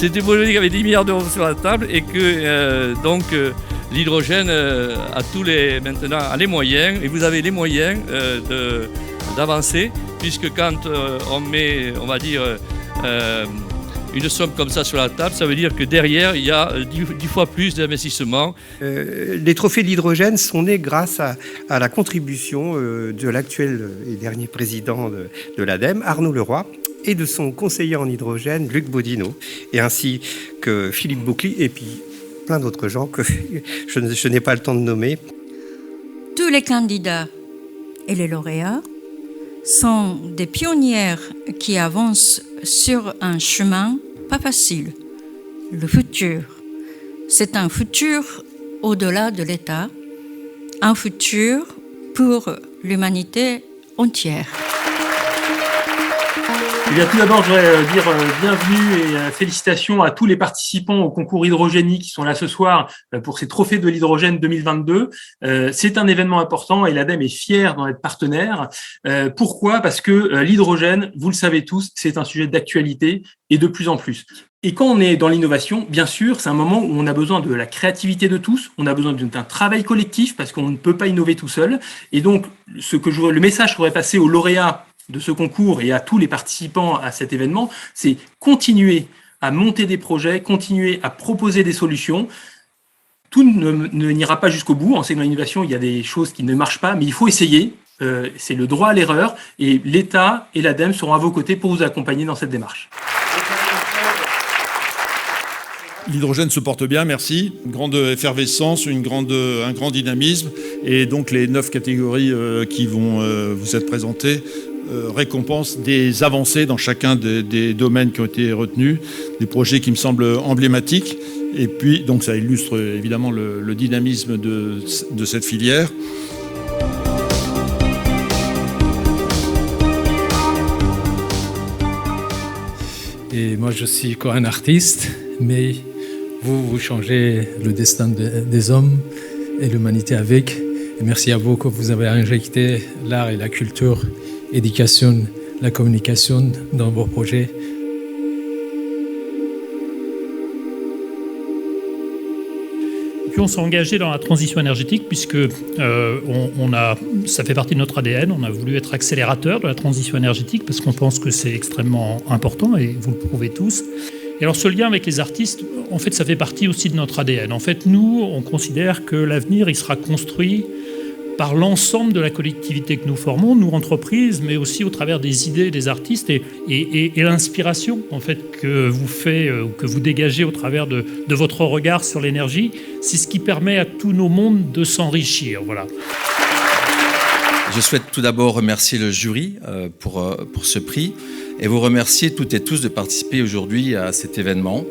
C'est une projet qui avait 10 milliards d'euros sur la table et que l'hydrogène maintenant a les moyens, et vous avez les moyens d'avancer, puisque quand on met, on va dire, une somme comme ça sur la table, ça veut dire que derrière, il y a 10 fois plus d'investissement. Les trophées de l'hydrogène sont nés grâce à la contribution de l'actuel et dernier président de l'ADEME, Arnaud Leroy, et de son conseiller en hydrogène, Luc Bodino, et ainsi que Philippe Boucli, et puis plein d'autres gens que je n'ai pas le temps de nommer. Tous les candidats et les lauréats sont des pionnières qui avancent sur un chemin pas facile. Le futur, c'est un futur au-delà de l'État, un futur pour l'humanité entière. Eh bien, tout d'abord, je voudrais dire bienvenue et félicitations à tous les participants au concours Hydrogénie qui sont là ce soir pour ces trophées de l'hydrogène 2022. C'est un événement important et l'ADEME est fière d'en être partenaire. Pourquoi ? Parce que l'hydrogène, vous le savez tous, c'est un sujet d'actualité et de plus en plus. Et quand on est dans l'innovation, bien sûr, c'est un moment où on a besoin de la créativité de tous, on a besoin d'un travail collectif parce qu'on ne peut pas innover tout seul. Et donc, le message que je voudrais passer aux lauréats de ce concours et à tous les participants à cet événement, c'est continuer à monter des projets, continuer à proposer des solutions. Tout n'ira pas jusqu'au bout. En secteur de l'innovation, il y a des choses qui ne marchent pas, mais il faut essayer. C'est le droit à l'erreur et l'État et l'ADEME seront à vos côtés pour vous accompagner dans cette démarche. L'hydrogène se porte bien, merci. Une grande effervescence, un grand dynamisme. Et donc les 9 catégories qui vont vous être présentées récompensent des avancées dans chacun des domaines qui ont été retenus, des projets qui me semblent emblématiques. Et puis, donc ça illustre évidemment le dynamisme de cette filière. Et moi, je suis encore un artiste, mais vous changez le destin des hommes et l'humanité avec. Et merci à vous que vous avez injecté l'art et la culture, l'éducation, la communication dans vos projets. Puis on s'est engagé dans la transition énergétique puisque ça fait partie de notre ADN. On a voulu être accélérateur de la transition énergétique parce qu'on pense que c'est extrêmement important et vous le prouvez tous. Et alors ce lien avec les artistes, en fait, ça fait partie aussi de notre ADN. En fait, nous, on considère que l'avenir, il sera construit par l'ensemble de la collectivité que nous formons, nous entreprises, mais aussi au travers des idées des artistes et l'inspiration en fait que vous dégagez au travers de votre regard sur l'énergie, c'est ce qui permet à tous nos mondes de s'enrichir. Voilà. Je souhaite tout d'abord remercier le jury pour ce prix et vous remercier toutes et tous de participer aujourd'hui à cet événement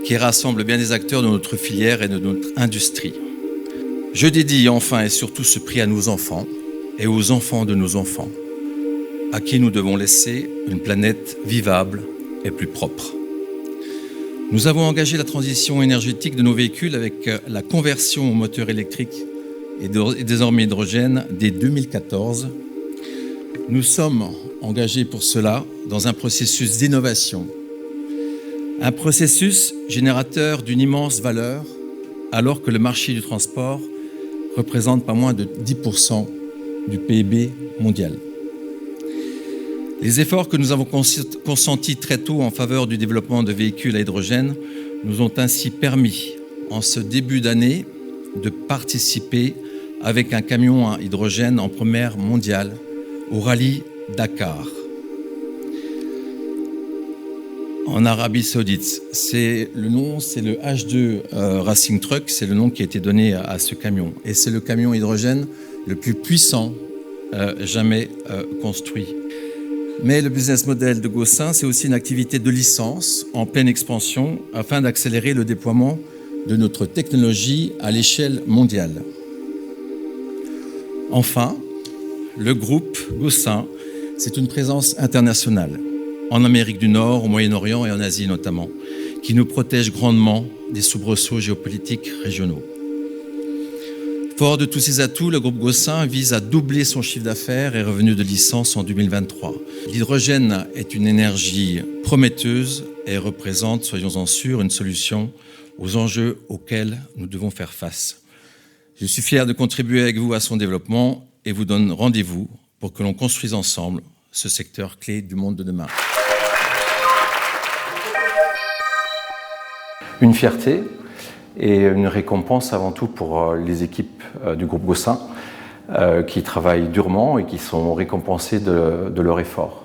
qui rassemble bien des acteurs de notre filière et de notre industrie. Je dédie enfin et surtout ce prix à nos enfants et aux enfants de nos enfants, à qui nous devons laisser une planète vivable et plus propre. Nous avons engagé la transition énergétique de nos véhicules avec la conversion au moteur électrique et désormais hydrogène dès 2014. Nous sommes engagés pour cela dans un processus d'innovation, un processus générateur d'une immense valeur alors que le marché du transport représente pas moins de 10% du PIB mondial. Les efforts que nous avons consentis très tôt en faveur du développement de véhicules à hydrogène nous ont ainsi permis, en ce début d'année, de participer avec un camion à hydrogène en première mondiale au rallye Dakar, en Arabie Saoudite. C'est le H2 Racing Truck, c'est le nom qui a été donné à ce camion. Et c'est le camion hydrogène le plus puissant jamais construit. Mais le business model de Gaussin, c'est aussi une activité de licence en pleine expansion afin d'accélérer le déploiement de notre technologie à l'échelle mondiale. Enfin, le groupe Gaussin, c'est une présence internationale, en Amérique du Nord, au Moyen-Orient et en Asie notamment, qui nous protège grandement des soubresauts géopolitiques régionaux. Fort de tous ces atouts, le groupe Gossin vise à doubler son chiffre d'affaires et revenus de licence en 2023. L'hydrogène est une énergie prometteuse et représente, soyons-en sûrs, une solution aux enjeux auxquels nous devons faire face. Je suis fier de contribuer avec vous à son développement et vous donne rendez-vous pour que l'on construise ensemble ce secteur clé du monde de demain. Une fierté et une récompense avant tout pour les équipes du groupe Gossin qui travaillent durement et qui sont récompensées de leur effort.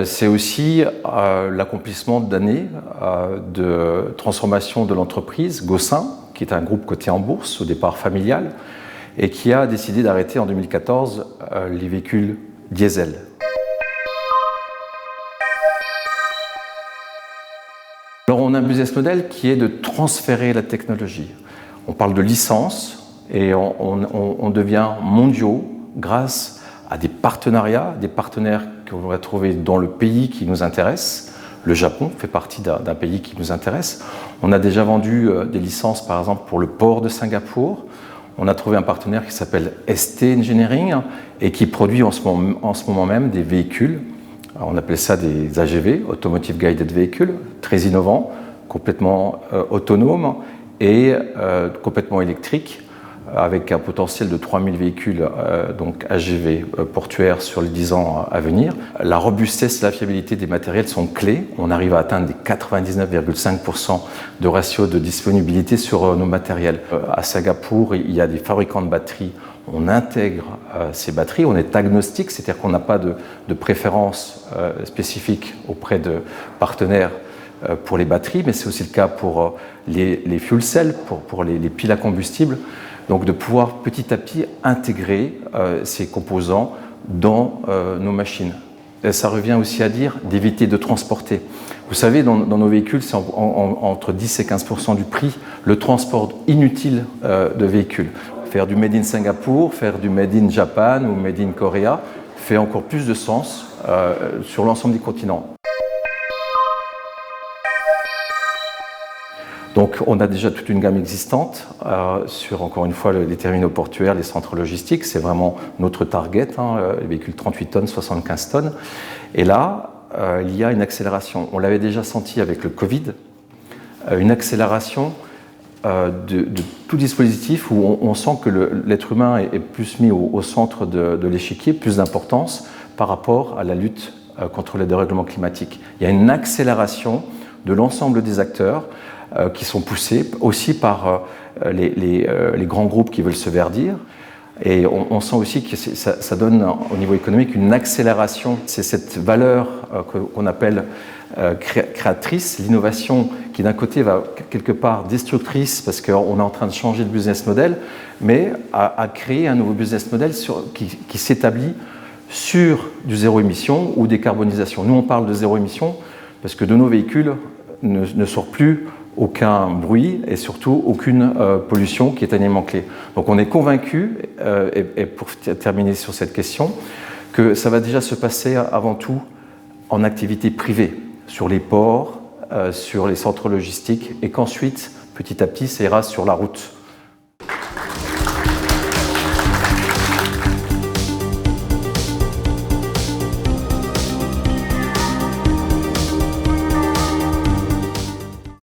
C'est aussi l'accomplissement d'années de transformation de l'entreprise Gossin, qui est un groupe coté en bourse, au départ familial, et qui a décidé d'arrêter en 2014 les véhicules diesel. Alors on a un business model qui est de transférer la technologie. On parle de licence et on devient mondiaux grâce à des partenariats, des partenaires qu'on va trouver dans le pays qui nous intéresse. Le Japon fait partie d'un pays qui nous intéresse. On a déjà vendu des licences par exemple pour le port de Singapour. On a trouvé un partenaire qui s'appelle ST Engineering et qui produit en ce moment même des véhicules. On appelle ça des AGV, Automotive Guided Vehicle, très innovants, complètement autonomes et complètement électriques, avec un potentiel de 3000 véhicules donc AGV portuaires sur les 10 ans à venir. La robustesse et la fiabilité des matériels sont clés. On arrive à atteindre des 99,5% de ratio de disponibilité sur nos matériels. À Singapour, il y a des fabricants de batteries. On intègre ces batteries, on est agnostique, c'est-à-dire qu'on n'a pas de préférence spécifique auprès de partenaires pour les batteries, mais c'est aussi le cas pour les fuel cells, pour les piles à combustible. Donc de pouvoir petit à petit intégrer ces composants dans nos machines. Et ça revient aussi à dire d'éviter de transporter. Vous savez, dans nos véhicules, c'est entre 10 et 15% du prix le transport inutile de véhicules. Faire du Made in Singapour, faire du Made in Japan ou Made in Korea fait encore plus de sens sur l'ensemble du continent. Donc on a déjà toute une gamme existante sur, encore une fois, les terminaux portuaires, les centres logistiques. C'est vraiment notre target, les véhicules 38 tonnes, 75 tonnes. Et là, il y a une accélération. On l'avait déjà senti avec le Covid, une accélération de tout dispositif où on sent que l'être humain est plus mis au centre de l'échiquier, plus d'importance par rapport à la lutte contre le dérèglement climatique. Il y a une accélération de l'ensemble des acteurs qui sont poussés aussi par les grands groupes qui veulent se verdir. Et on sent aussi que ça donne au niveau économique une accélération. C'est cette valeur qu'on appelle créatrice, l'innovation qui d'un côté va quelque part destructrice parce qu'on est en train de changer de business model, mais à créer un nouveau business model qui s'établit sur du zéro émission ou décarbonisation. Nous on parle de zéro émission parce que de nos véhicules ne sort plus aucun bruit et surtout aucune pollution qui est un élément clé. Donc on est convaincu, et pour terminer sur cette question, que ça va déjà se passer avant tout en activité privée, sur les ports, sur les centres logistiques, et qu'ensuite, petit à petit, ça ira sur la route.